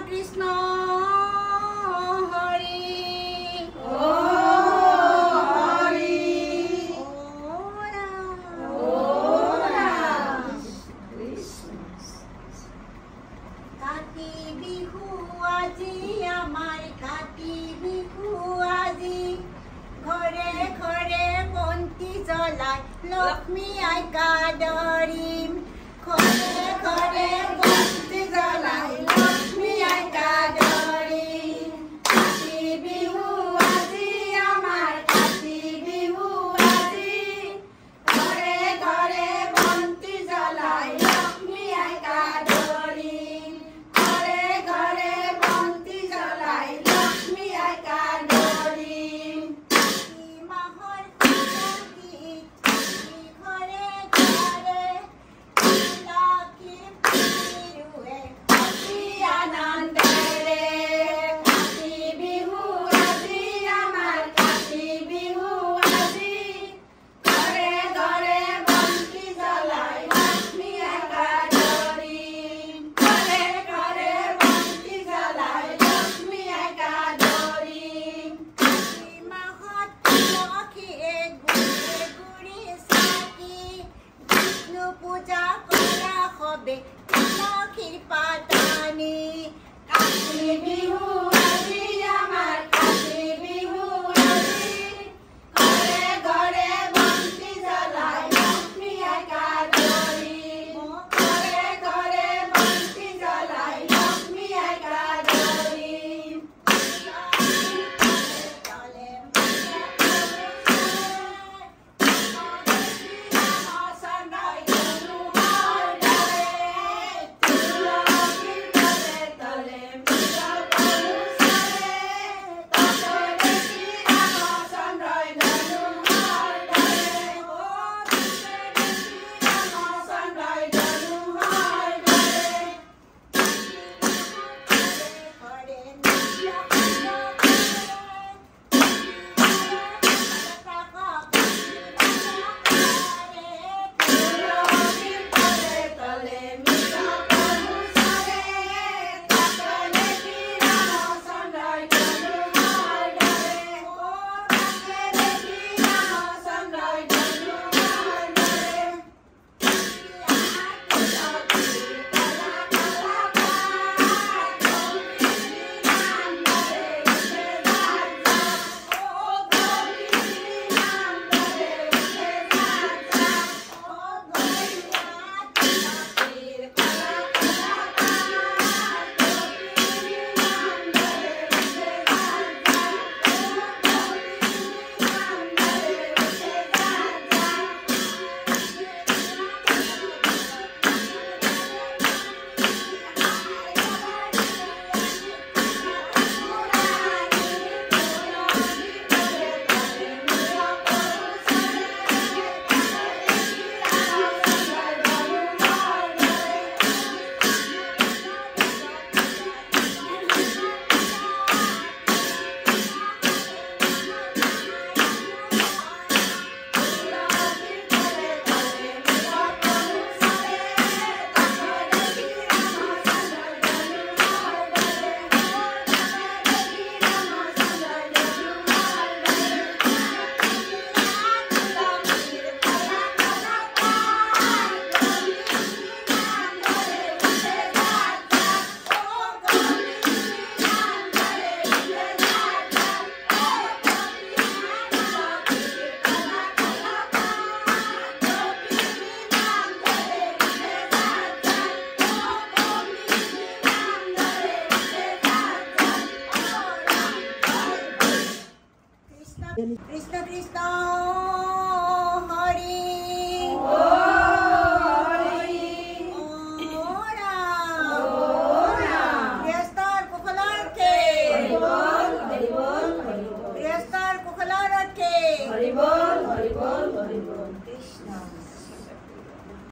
কৃষ্ণ হৰি কাতি বিহু আজি আমাৰ কাতি বিহু আজি ঘৰে ঘৰে বন্তি জ্বলাই লক্ষ্মী আইকা ধৰিম ঘৰে ঘৰে বন্তি জ্বলাই লক্ষ্মী আইকা ধৰিম কাতি বিহু আজি আমাৰ কাতি বিহু আজি ঘৰে ঘৰে বন্তি জ্বলাই লক্ষ্মী আইকা ধৰিম ঘৰে ঘৰে বন্তি জ্বলাই লক্ষ্মী আইকা ধৰিম মাহৰ ঘৰে ঘৰে লক্ষ্মীৰ পিৰুৱে অতি আনন্দেৰে কাতি বিহু আজি আমাৰ কাতি বিহু আজি ঘৰে ঘৰে বন্তি জ্বলাই লক্ষ্মী আইকা ধৰিম ঘৰে ঘৰে বন্তি জ্বলাই লক্ষ্মী আইকা ধৰিম মাহত লক্ষীয়ে গুৰি গুৰি চাকি বিষ্ণু পূজা কৰা হবে লক্ষীৰ পাতানি কাতি বিহু আজি আমাৰ কাতি বিহু আজি ঘৰে ঘৰে বন্তি জ্বলাই লক্ষ্মী আইকা ধৰিম ঘৰে ঘৰে বন্তি জ্বলাই লক্ষ্মী আইকা ধৰিম কৃষ্ণ কৃষ্ণ